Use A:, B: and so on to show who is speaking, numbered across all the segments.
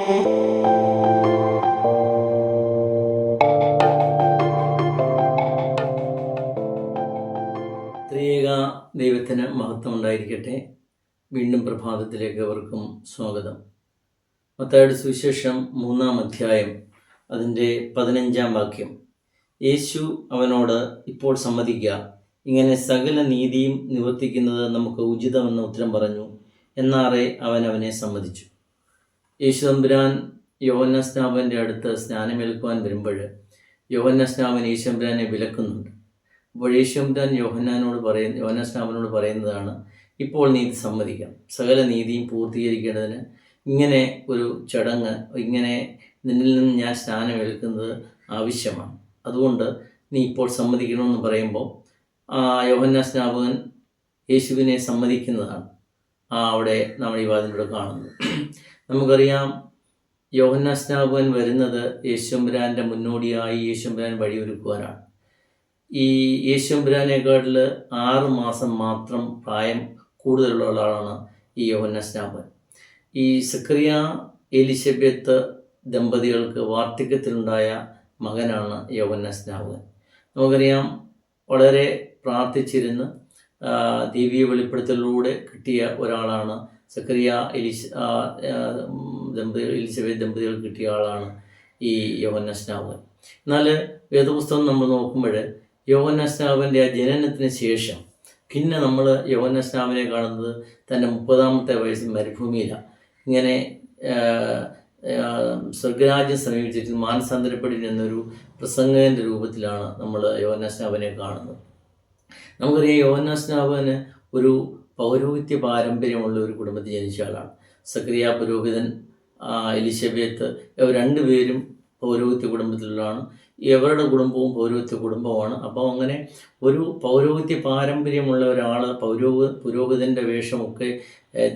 A: ത്രിയേക ദൈവത്തിന് മഹത്വം ഉണ്ടായിരിക്കട്ടെ. വീണ്ടും പ്രഭാതത്തിലേക്ക് അവർക്കും സ്വാഗതം. മത്തായിയുടെ സുവിശേഷം 3-ാം അധ്യായം അതിൻ്റെ 15-ാം വാക്യം. യേശു അവനോട്, ഇപ്പോൾ സമ്മതിക്കുക, ഇങ്ങനെ സകല നീതിയും നിവർത്തിക്കുന്നത് നമുക്ക് ഉചിതമെന്ന് ഉത്തരം പറഞ്ഞു. എന്നാറെ അവനെ സമ്മതിച്ചു. യേശു തമ്പുരാൻ യോഹന്നാൻ സ്നാപകൻ്റെ അടുത്ത് സ്നാനമേൽക്കുവാൻ വരുമ്പോൾ യോഹന്നാൻ സ്നാപകൻ യേശു തമ്പുരാനെ വിലക്കുന്നുണ്ട്. അപ്പോൾ യേശു തമ്പുരാൻ യോഹന്നാൻ സ്നാപകനോട് പറയുന്നതാണ്, ഇപ്പോൾ നീ ഇത് സമ്മതിക്കാം. സകല നീതിയും പൂർത്തീകരിക്കേണ്ടതിന് ഇങ്ങനെ ഒരു ചടങ്ങ്, ഇങ്ങനെ നിന്നിൽ നിന്ന് ഞാൻ സ്നാനമേൽക്കുന്നത് ആവശ്യമാണ്. അതുകൊണ്ട് നീ ഇപ്പോൾ സമ്മതിക്കണമെന്ന് പറയുമ്പോൾ യോഹന്നാൻ സ്നാപകൻ യേശുവിനെ സമ്മതിക്കുന്നതാണ് അവിടെ നമ്മൾ ഈ വാതിലൂടെ കാണുന്നത്. നമുക്കറിയാം, യോഹന്നാൻ സ്നാപകൻ വരുന്നത് യേശുമ്പുരാൻ്റെ മുന്നോടിയായി യേശുമ്പുരാൻ വഴിയൊരുക്കുവാനാണ്. ഈ യേശുമ്പുരാനേക്കാട്ടിൽ 6 മാസം മാത്രം പ്രായം കൂടുതലുള്ള ആളാണ് ഈ യോഹന്നാൻ സ്നാപകൻ. ഈ സക്കറിയ എലിസബത്ത് ദമ്പതികൾക്ക് വാർദ്ധക്യത്തിലുണ്ടായ മകനാണ് യോഹന്നാൻ സ്നാപകൻ. നമുക്കറിയാം, വളരെ പ്രാർത്ഥിച്ചിരുന്ന് ദൈവീയ വെളിപ്പെടുത്തലിലൂടെ കിട്ടിയ ഒരാളാണ് സക്കറിയ എലിസബത്ത് ദമ്പതികൾ കിട്ടിയ ആളാണ് ഈ യോഹന്നാൻ സ്നാപകൻ. എന്നാൽ വേദപുസ്തകം നമ്മൾ നോക്കുമ്പോൾ യോഹന്നാൻ സ്നാപകൻ്റെ ആ ജനനത്തിന് ശേഷം പിന്നെ നമ്മൾ യോഹന്നാൻ സ്നാപകനെ കാണുന്നത് തൻ്റെ 30-ാമത്തെ വയസ്സിൽ മരുഭൂമിയിലാണ്. ഇങ്ങനെ സ്വർഗരാജ്യം സമീപിച്ചിട്ട് മാനസാന്തരപ്പെടി എന്നൊരു പ്രസംഗകൻ്റെ രൂപത്തിലാണ് നമ്മൾ യോഹന്നാൻ സ്നാപകനെ കാണുന്നത്. നമുക്കറിയാം, യോഹന്നാൻ സ്നാപകന് ഒരു പൗരോഹിത്യ പാരമ്പര്യമുള്ള ഒരു കുടുംബത്തിൽ ജനിച്ച ആളാണ്. സക്കറിയ പുരോഹിതൻ, എലിസബത്ത്, ഇവർ രണ്ടുപേരും പൗരോഹിത്യ കുടുംബത്തിലുള്ളതാണ്. ഇവരുടെ കുടുംബവും പൗരോഹിത്യ കുടുംബമാണ്. അപ്പോൾ അങ്ങനെ ഒരു പൗരോഹിത്യ പാരമ്പര്യമുള്ള ഒരാൾ പുരോഹിതൻ്റെ വേഷമൊക്കെ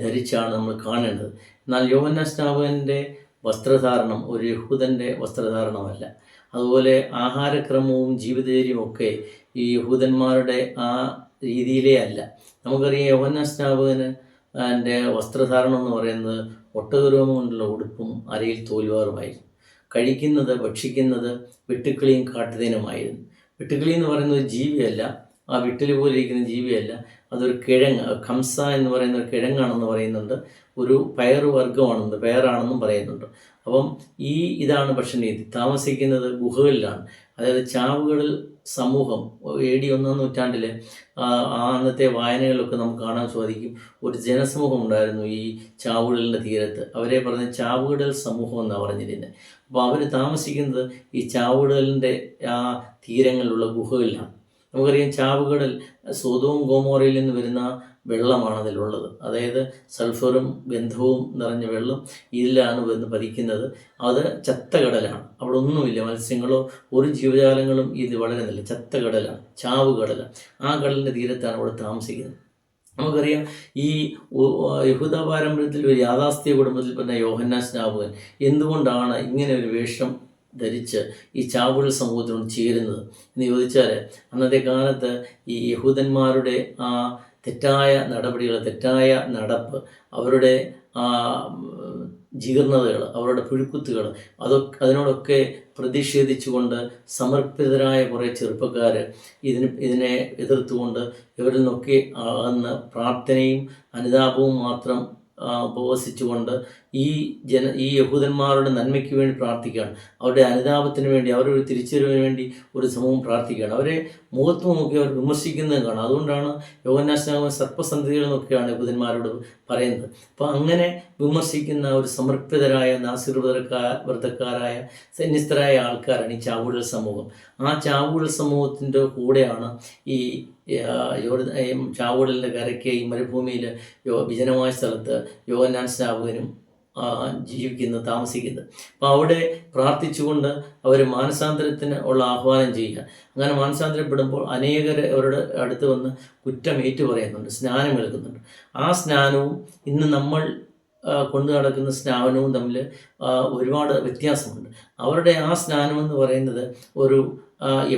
A: ധരിച്ചാണ് നമ്മൾ കാണേണ്ടത്. എന്നാൽ യോഹന്നാൻ സ്നാപകൻ്റെ വസ്ത്രധാരണം ഒരു യഹൂദൻ്റെ വസ്ത്രധാരണമല്ല. അതുപോലെ ആഹാരക്രമവും ജീവിതചര്യവും ഒക്കെ ഈ യഹൂദന്മാരുടെ ആ രീതിയിലേ അല്ല. നമുക്കറിയാം, യോഹന്നാൻ സ്നാപകന് എൻ്റെ വസ്ത്രധാരണം എന്ന് പറയുന്നത് ഒട്ടകരോമം കൊണ്ടുള്ള ഉടുപ്പും അരയിൽ തോൽവാറുമായിരുന്നു. ഭക്ഷിക്കുന്നത് വെട്ടുക്കിളിയും കാട്ടുതേനുമായിരുന്നു. വെട്ടുക്കിളി എന്ന് പറയുന്നത് ജീവിയല്ല, ആ വിട്ടിൽ പോലെ ഇരിക്കുന്ന ജീവിയല്ല, അതൊരു കിഴങ്ങ്, ഖംസ എന്ന് പറയുന്ന ഒരു കിഴങ്ങാണെന്ന് പറയുന്നുണ്ട്. ഒരു പയറാണെന്നും പറയുന്നുണ്ട്. അപ്പം ഇതാണ് ഭക്ഷണരീതി. താമസിക്കുന്നത് ഗുഹകളിലാണ്. അതായത് ചാവുകളിൽ സമൂഹം AD 1-ാം നൂറ്റാണ്ടിൽ അന്നത്തെ വായനകളിലൊക്കെ നമുക്ക് കാണാൻ സാധിക്കും. ഒരു ജനസമൂഹം ഉണ്ടായിരുന്നു ഈ ചാവുകടലിൻ്റെ തീരത്ത്. അവരെ പറഞ്ഞ ചാവുകടൽ സമൂഹം എന്നാണ് പറഞ്ഞിരുന്നത്. അപ്പോൾ അവർ താമസിക്കുന്നത് ഈ ചാവുകടലിൻ്റെ ആ തീരങ്ങളിലുള്ള ഗുഹകളിലാണ്. നമുക്കറിയാം, ചാവുകടൽ സോദോം ഗോമോറയിൽ നിന്ന് വരുന്ന വെള്ളമാണ് അതിലുള്ളത്. അതായത് സൾഫറും ഗന്ധവും നിറഞ്ഞ വെള്ളം ഇതിലാണ് വന്ന് പതിക്കുന്നത്. അത് ചത്ത കടലാണ്. അവിടെ ഒന്നുമില്ല, മത്സ്യങ്ങളോ ഒരു ജീവജാലങ്ങളും ഇത് വളരുന്നില്ല. ചത്ത കടലാണ്, ചാവുകടലാണ്. ആ കടലിൻ്റെ തീരത്താണ് അവിടെ താമസിക്കുന്നത്. നമുക്കറിയാം, ഈ യഹൂദ പാരമ്പര്യത്തിൽ ഒരു യാഥാസ്ഥിക കുടുംബത്തിൽ പറഞ്ഞ യോഹന്നാൻ സ്നാപകൻ എന്തുകൊണ്ടാണ് ഇങ്ങനെ ഒരു വേഷം ധരിച്ച് ഈ ചാവുകടൽ സമൂഹത്തിനോട് ചേരുന്നത് എന്ന് ചോദിച്ചാൽ, അന്നത്തെ കാലത്ത് ഈ യഹൂദന്മാരുടെ ആ തെറ്റായ നടപടികൾ, തെറ്റായ നടപ്പ്, അവരുടെ ജീർണതകൾ, അവരുടെ പുഴുക്കുത്തുകൾ, അതിനോടൊക്കെ പ്രതിഷേധിച്ചുകൊണ്ട് സമർപ്പിതരായ കുറേ ചെറുപ്പക്കാർ ഇതിനെ എതിർത്തുകൊണ്ട് ഇവരിൽ നിന്നൊക്കെ അന്ന് പ്രാർത്ഥനയും അനുതാപവും മാത്രം ഉപവസിച്ചുകൊണ്ട് ഈ യഹൂദന്മാരുടെ നന്മയ്ക്ക് വേണ്ടി പ്രാർത്ഥിക്കുകയാണ്. അവരുടെ അനുതാപത്തിന് വേണ്ടി, അവരുടെ ഒരു തിരിച്ചറിവിന് വേണ്ടി ഒരു സമൂഹം പ്രാർത്ഥിക്കുകയാണ്. അവരെ മുഖത്ത് നോക്കി അവർ വിമർശിക്കുന്നത് കാണാം. അതുകൊണ്ടാണ് യോഹന്നാൻ സ്നാപകൻ സർപ്പസന്തതികൾ എന്നൊക്കെയാണ് യഹൂദന്മാരോട് പറയുന്നത്. അപ്പോൾ അങ്ങനെ വിമർശിക്കുന്ന ഒരു സമർപ്പിതരായ നാസിർ വ്രതക്കാരായ സന്യസ്തരായ ആൾക്കാരാണ് ഈ ചാവുകടൽ സമൂഹം. ആ ചാവുകടൽ സമൂഹത്തിൻ്റെ കൂടെയാണ് ഈ ചാവുകടലിൻ്റെ കരയ്ക്ക് ഈ മരുഭൂമിയിൽ വിജനമായ സ്ഥലത്ത് യോഹന്നാൻ സ്നാപകനും താമസിക്കുന്നത്. അപ്പോൾ അവിടെ പ്രാർത്ഥിച്ചുകൊണ്ട് അവർ മാനസാന്തരത്തിന് ഉള്ള ആഹ്വാനം ചെയ്യുക. അങ്ങനെ മാനസാന്തരപ്പെടുമ്പോൾ അനേകർ അവരുടെ അടുത്ത് വന്ന് കുറ്റം ഏറ്റുപറയുന്നുണ്ട്, സ്നാനമേൽക്കുന്നുണ്ട്. ആ സ്നാനവും ഇന്ന് നമ്മൾ കൊണ്ടു നടക്കുന്ന സ്നാനവും തമ്മിൽ ഒരുപാട് വ്യത്യാസമുണ്ട്. അവരുടെ ആ സ്നാനമെന്ന് പറയുന്നത് ഒരു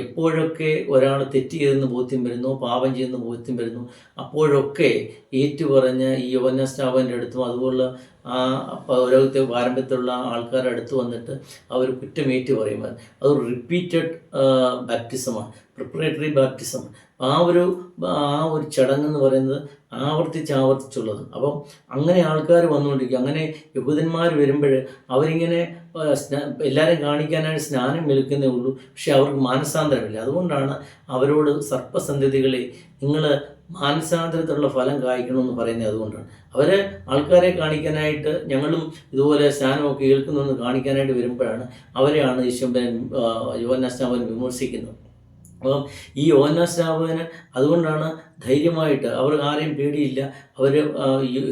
A: എപ്പോഴൊക്കെ ഒരാൾ തെറ്റ് ചെയ്തെന്ന് ബോധ്യം വരുന്നു, പാപം ചെയ്യുന്ന ബോധ്യം വരുന്നു, അപ്പോഴൊക്കെ ഏറ്റുപറഞ്ഞ് ഈ യോഹന്നാസ്നാപകൻ്റെ അടുത്തും അതുപോലുള്ള ആ പൗരോഹിത്യ പാരമ്പര്യത്തിലുള്ള ആൾക്കാരുടെ അടുത്ത് വന്നിട്ട് അവർ കുറ്റമേറ്റു പറയുമ്പോൾ അതൊരു റിപ്പീറ്റഡ് ബാപ്റ്റിസമാണ്, പ്രിപ്പറേറ്ററി ബാപ്റ്റിസം. ആ ഒരു ചടങ്ങെന്ന് പറയുന്നത് ആവർത്തിച്ചുള്ളത്. അപ്പം അങ്ങനെ ആൾക്കാർ വന്നുകൊണ്ടിരിക്കും. അങ്ങനെ യഹൂദന്മാർ വരുമ്പോൾ അവരിങ്ങനെ എല്ലാവരും കാണിക്കാനായിട്ട് സ്നാനം വിളിക്കുന്നേ ഉള്ളൂ, പക്ഷെ അവർക്ക് മാനസാന്തരമില്ല. അതുകൊണ്ടാണ് അവരോട് സർപ്പസന്തതികളെ നിങ്ങൾ മാനസാന്തരത്തിലുള്ള ഫലം കായ്ക്കണമെന്ന് പറയുന്നത്. അതുകൊണ്ടാണ് ആൾക്കാരെ കാണിക്കാനായിട്ട്, ഞങ്ങളും ഇതുപോലെ സ്നാനമൊക്കെ കേൾക്കുന്നതെന്ന് കാണിക്കാനായിട്ട് വരുമ്പോഴാണ് അവരെയാണ് യോഹന്നാസ്നാപകൻ വിമർശിക്കുന്നത്. അപ്പം ഈ യോഹന്നാസ്നാപകന് അതുകൊണ്ടാണ് ധൈര്യമായിട്ട്, അവർ ആരെയും പേടിയില്ല. അവർ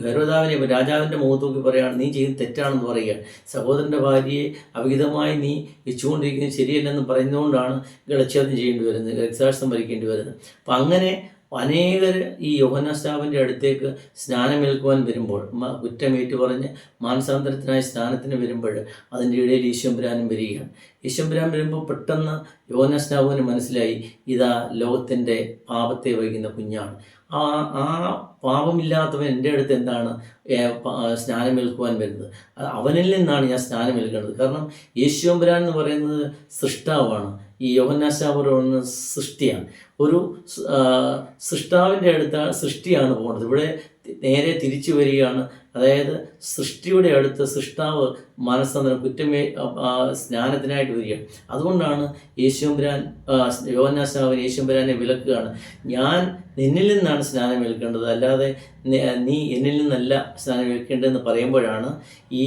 A: ഹെരോദാവിനെ രാജാവിൻ്റെ മുഖത്ത് നോക്കി പറയുകയാണ്, നീ ചെയ്യുന്നത് തെറ്റാണെന്ന് പറയുകയാണ്. സഹോദരൻ്റെ ഭാര്യയെ അവിഹിതമായി നീ വെച്ചുകൊണ്ടിരിക്കുന്നത് ശരിയല്ലെന്ന് പറയുന്നതുകൊണ്ടാണ് ഗളച്ഛേദം ചെയ്യേണ്ടി വരുന്നത്, രക്തസാക്ഷിത്വം വരിക്കേണ്ടി വരുന്നത്. അപ്പം അങ്ങനെ അനേകർ ഈ യോഹന്നാസ്നാപകൻ്റെ അടുത്തേക്ക് സ്നാനമേൽക്കുവാൻ വരുമ്പോൾ, കുറ്റമേറ്റു പറഞ്ഞ് മാനസാന്തരത്തിനായി സ്നാനത്തിന് വരുമ്പോൾ അതിൻ്റെ ഇടയിൽ ഈശ്വരനും വരികയാണ്. ഈശ്വരൻ വരുമ്പോൾ പെട്ടെന്ന് യോഹന്നാസ്നാപകന് മനസ്സിലായി, ഇതാ ലോകത്തിൻ്റെ പാപത്തെ വഹിക്കുന്ന കുഞ്ഞാണ്. ആ പാപമില്ലാത്തവൻ എൻ്റെ അടുത്ത് എന്താണ് സ്നാനമേൽക്കുവാൻ വരുന്നത്? അവനിൽ നിന്നാണ് ഞാൻ സ്നാനമേൽക്കേണ്ടത്. കാരണം യേശുവമ്പുരാൻ എന്ന് പറയുന്നത് സൃഷ്ടാവാണ്, ഈ യോഹന്നാസ്നാപകൻ സൃഷ്ടിയാണ്. ഒരു സൃഷ്ടാവിൻ്റെ അടുത്താണ്, സൃഷ്ടിയാണ് പോകുന്നത്. ഇവിടെ നേരെ തിരിച്ചു വരികയാണ്. അതായത് സൃഷ്ടിയുടെ അടുത്ത് സൃഷ്ടാവ് മാനസാന്തരം സ്നാനത്തിനായിട്ട് വരികയാണ്. അതുകൊണ്ടാണ് യോഹന്നാസ്നാപകൻ യേശുവമ്പുരാനെ വിലക്കുകയാണ്, ഞാൻ നിന്നിൽ നിന്നാണ് സ്നാനം ഏൽക്കേണ്ടത്, അല്ലാതെ നീ എന്നിൽ നിന്നല്ല സ്നാനം ഏൽക്കേണ്ടതെന്ന് പറയുമ്പോഴാണ് ഈ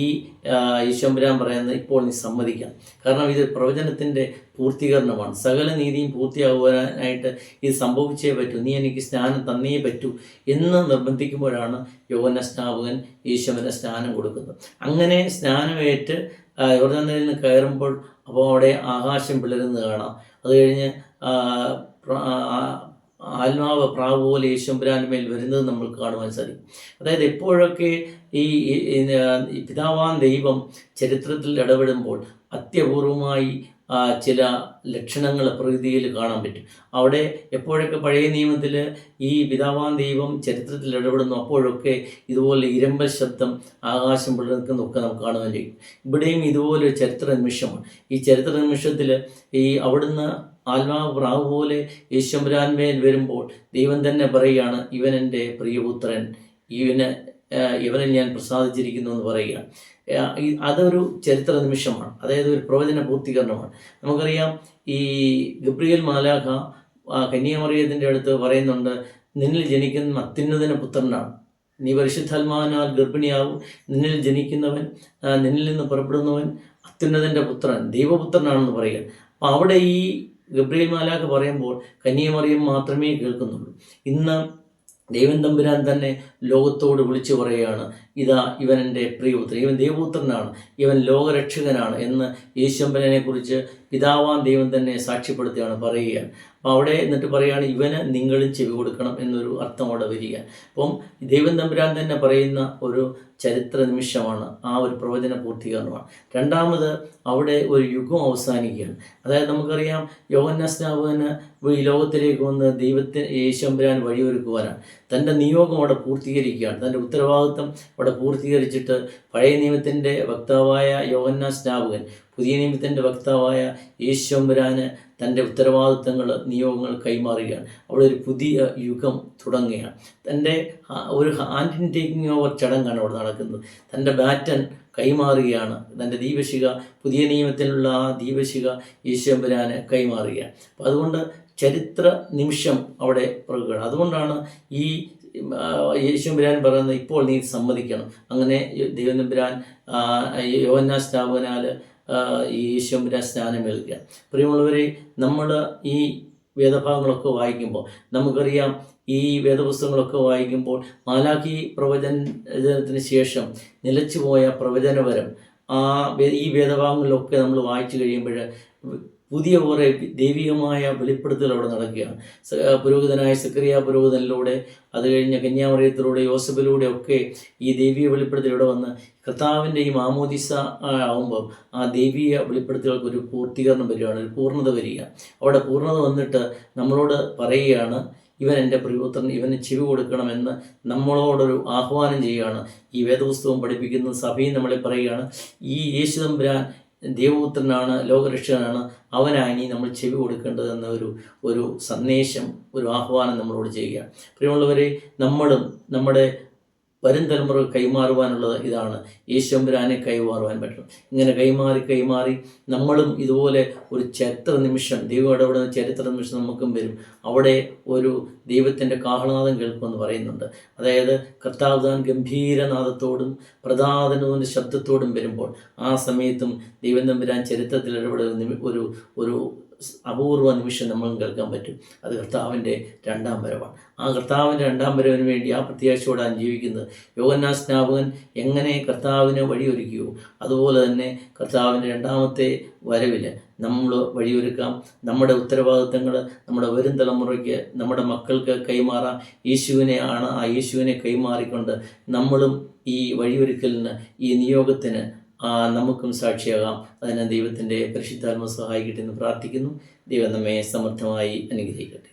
A: യേശുവമ്പുരാൻ പറയുന്നത്, ഇപ്പോൾ നീ സമ്മതിക്കാം. കാരണം ഇത് പ്രവചനത്തിൻ്റെ പൂർത്തീകരണമാണ്. സകല നീതിയും പൂർത്തിയാകുവാനായിട്ട് ഇത് സംഭവിച്ചേ പറ്റൂ, നീ എനിക്ക് സ്നാനം തന്നേ പറ്റൂ എന്ന് നിർബന്ധിക്കുമ്പോഴാണ് യോഹന്നാസ്നാപകൻ യേശുവിന് സ്നാനം കൊടുക്കുന്നത്. അങ്ങനെ സ്നാനമേറ്റ് യോർദാനിൽ നിന്ന് കയറുമ്പോൾ അപ്പോൾ അവിടെ ആകാശം പിളരുന്നത് കാണാം. അത് കഴിഞ്ഞ് ആത്മാവ് പ്രാവ് പോലെ യേശുവമ്പുരാൻ്റെ മേൽ വരുന്നത് നമ്മൾ കാണുവാൻ സാധിക്കും. അതായത് എപ്പോഴൊക്കെ ഈ പിതാവാൻ ദൈവം ചരിത്രത്തിൽ ഇടപെടുമ്പോൾ അത്യപൂർവമായി ചില ലക്ഷണങ്ങൾ പ്രകൃതിയിൽ കാണാൻ പറ്റും. അവിടെ എപ്പോഴൊക്കെ പഴയ നിയമത്തിൽ ഈ പിതാവാൻ ദൈവം ചരിത്രത്തിൽ ഇടപെടുന്നു, അപ്പോഴൊക്കെ ഇതുപോലെ ഇരമ്പൽ ശബ്ദം, ആകാശം പിളർക്കുന്നതൊക്കെ നമുക്ക് കാണുവാൻ കഴിയും. ഇവിടെയും ഇതുപോലെ ഒരു ചരിത്ര നിമിഷമാണ്. ഈ ചരിത്ര നിമിഷത്തിൽ ഈ അവിടുന്ന് ആത്മാവ് പ്രാവ് പോലെ യേശുവമ്പുരാന്മേൽ വരുമ്പോൾ ദൈവം തന്നെ പറയുകയാണ്, ഇവൻ എൻ്റെ പ്രിയപുത്രൻ, ഇവനിൽ ഞാൻ പ്രസാദിച്ചിരിക്കുന്നു എന്ന് പറയുകയാണ്. അതൊരു ചരിത്ര നിമിഷമാണ്, അതായത് ഒരു പ്രവചന പൂർത്തീകരണമാണ്. നമുക്കറിയാം, ഈ ഗബ്രിയേൽ മാലാഖ കന്യാമറിയത്തിൻ്റെ അടുത്ത് പറയുന്നുണ്ട്, നിന്നിൽ ജനിക്കുന്ന അത്യുന്നതന പുത്രനാണ്, നീ പരിശുദ്ധാത്മാവിനാൽ ഗർഭിണിയാവും, നിന്നിൽ ജനിക്കുന്നവൻ, നിന്നിൽ നിന്ന് പുറപ്പെടുന്നവൻ അത്യുന്നതൻ്റെ പുത്രൻ, ദൈവപുത്രനാണെന്ന് പറയുക. അപ്പം അവിടെ ഈ ഗബ്രിയേൽ മാലാഖ പറയുമ്പോൾ കന്യാമറിയം മാത്രമേ കേൾക്കുന്നുള്ളൂ. ഇന്ന് ദൈവം തമ്പുരാൻ തന്നെ ലോകത്തോട് വിളിച്ചു പറയുകയാണ്, ഇതാ ഇവൻ എൻ്റെ പ്രിയപുത്രൻ, ഇവൻ ദൈവപുത്രനാണ്, ഇവൻ ലോകരക്ഷകനാണ് എന്ന് യേശുവമ്പുരാനെ കുറിച്ച് പിതാവാൻ ദൈവം തന്നെ സാക്ഷ്യപ്പെടുത്തുകയാണ്, പറയുകയാണ്. അപ്പോൾ അവിടെ എന്നിട്ട് പറയുകയാണ്, ഇവന് നിങ്ങളും ചെവി കൊടുക്കണം എന്നൊരു അർത്ഥം അവിടെ വരിക. അപ്പം ദൈവം തമ്പുരാൻ തന്നെ പറയുന്ന ഒരു ചരിത്ര നിമിഷമാണ്, ആ ഒരു പ്രവചന പൂർത്തീകരണമാണ്. രണ്ടാമത് അവിടെ ഒരു യുഗം അവസാനിക്കുകയാണ്. അതായത് നമുക്കറിയാം, യോഹന്നാസ്നാപകന് ഈ ലോകത്തിലേക്ക് വന്ന് യേശുവമ്പുരാൻ വഴിയൊരുക്കുവാനാണ്. തൻ്റെ നിയോഗം അവിടെ പൂർത്തീകരിക്കുകയാണ്, തൻ്റെ ഉത്തരവാദിത്വം അവിടെ പൂർത്തീകരിച്ചിട്ട് പഴയ നിയമത്തിൻ്റെ വക്താവായ യോഹന്നാസ്നാപകൻ പുതിയ നിയമത്തിൻ്റെ വക്താവായ യേശുവമ്പുരാന് തൻ്റെ ഉത്തരവാദിത്തങ്ങൾ, നിയോഗങ്ങൾ കൈമാറുകയാണ്. അവിടെ ഒരു പുതിയ യുഗം തുടങ്ങുകയാണ്. തൻ്റെ ഒരു ഹാൻഡ് ടേക്കിംഗ് ഓവർ ചടങ്ങാണ് അവിടെ നടക്കുന്നത്. തൻ്റെ ബാറ്റൺ കൈമാറുകയാണ്. തൻ്റെ ദീപശിഖ, പുതിയ നിയമത്തിലുള്ള ആ ദീപശിഖ യേശുവമ്പുരാന് കൈമാറുകയാണ്. അപ്പോൾ അതുകൊണ്ട് ചരിത്ര നിമിഷം അവിടെ പിറകുകയാണ്. അതുകൊണ്ടാണ് ഈ യേശുവമ്പുരാൻ പറയുന്നത്, ഇപ്പോൾ നീ സമ്മതിക്കണം. അങ്ങനെ ദൈവം തമ്പുരാൻ യോഹന്നാസ്നാപകനാൽ യേശുവമ്പുരാൻ സ്നാനമേൽക്കുക. പ്രിയമുള്ളവരെ, നമ്മൾ ഈ വേദഭാഗങ്ങളൊക്കെ വായിക്കുമ്പോൾ നമുക്കറിയാം, ഈ വേദപുസ്തകങ്ങളൊക്കെ വായിക്കുമ്പോൾ മാലാഖി പ്രവചനത്തിന് ശേഷം നിലച്ചുപോയ പ്രവചനപരം ഈ വേദഭാഗങ്ങളിലൊക്കെ നമ്മൾ വായിച്ചു കഴിയുമ്പോൾ പുതിയ കുറേ ദൈവികമായ വെളിപ്പെടുത്തൽ അവിടെ നടക്കുകയാണ്. പുരോഹിതനായ സക്കറിയ പുരോഹിതനിലൂടെ, അത് കഴിഞ്ഞ് കന്യാമറിയത്തിലൂടെ, യോസഫിലൂടെ ഒക്കെ ഈ ദൈവിക വെളിപ്പെടുത്തൽ ഇവിടെ വന്ന് കർത്താവിൻ്റെ ഈ മാമോദിസ ആകുമ്പം ആ ദൈവിക വെളിപ്പെടുത്തലുകൾക്ക് ഒരു പൂർത്തീകരണം വരികയാണ്, ഒരു പൂർണ്ണത വരിക. അവിടെ പൂർണ്ണത വന്നിട്ട് നമ്മളോട് പറയുകയാണ്, ഇവൻ എൻ്റെ പ്രിയപുത്രൻ, ഇവന് ചെവി കൊടുക്കണമെന്ന് നമ്മളോടൊരു ആഹ്വാനം ചെയ്യുകയാണ്. ഈ വേദപുസ്തകം പഠിപ്പിക്കുന്ന സഭയും നമ്മളെ പറയുകയാണ്, ഈ യേശു തമ്പുരാൻ ദൈവപുത്രനാണ്, ലോകരക്ഷകനാണ്, അവനായി നമ്മൾ ചെവി കൊടുക്കേണ്ടതെന്ന ഒരു സന്ദേശം, ഒരു ആഹ്വാനം നമ്മളോട് ചെയ്യുക. പ്രിയമുള്ളവരെ, നമ്മളും നമ്മുടെ വരും തലമുറ കൈമാറുവാനുള്ളത് ഇതാണ്. യേശുമ്പുരാനെ കൈമാറുവാൻ പറ്റണം. ഇങ്ങനെ കൈമാറി നമ്മളും ഇതുപോലെ ഒരു ചരിത്ര നിമിഷം, ദൈവം ഇടപെടുന്ന ചരിത്ര നിമിഷം നമുക്കും വരും. അവിടെ ഒരു ദൈവത്തിൻ്റെ കാഹളനാദം കേൾക്കുമെന്ന് പറയുന്നുണ്ട്. അതായത് കർത്താവ് താൻ ഗംഭീരനാദത്തോടും പ്രതാപനത്തിൻ്റെ ശബ്ദത്തോടും വരുമ്പോൾ ആ സമയത്തും ദൈവം തമ്പുരാൻ ചരിത്രത്തിൽ ഇടപെടുന്ന ഒരു അപൂർവ നിമിഷം നമ്മളും കേൾക്കാൻ പറ്റും. അത് കർത്താവിൻ്റെ രണ്ടാം വരവാണ്. ആ കർത്താവിൻ്റെ രണ്ടാം വരവിന് വേണ്ടി ആ പ്രത്യാശയോടാണ് ജീവിക്കുന്നത്. യോഹന്നാൻ സ്നാപകൻ എങ്ങനെ കർത്താവിന് വഴിയൊരുക്കിയോ, അതുപോലെ തന്നെ കർത്താവിൻ്റെ രണ്ടാമത്തെ വരവിൽ നമ്മൾ വഴിയൊരുക്കാം. നമ്മുടെ ഉത്തരവാദിത്തങ്ങൾ നമ്മുടെ വരും തലമുറയ്ക്ക്, നമ്മുടെ മക്കൾക്ക് കൈമാറാം. ആ യേശുവിനെ കൈമാറിക്കൊണ്ട് നമ്മളും ഈ വഴിയൊരുക്കലിന്, ഈ നിയോഗത്തിന് നമുക്കും സാക്ഷിയാകാം. അതിന് ദൈവത്തിൻ്റെ പരിശുദ്ധാത്മ സഹായിക്കട്ടെ എന്ന് പ്രാർത്ഥിക്കുന്നു. ദൈവം നമ്മെ സമർത്ഥമായി അനുഗ്രഹിക്കട്ടെ.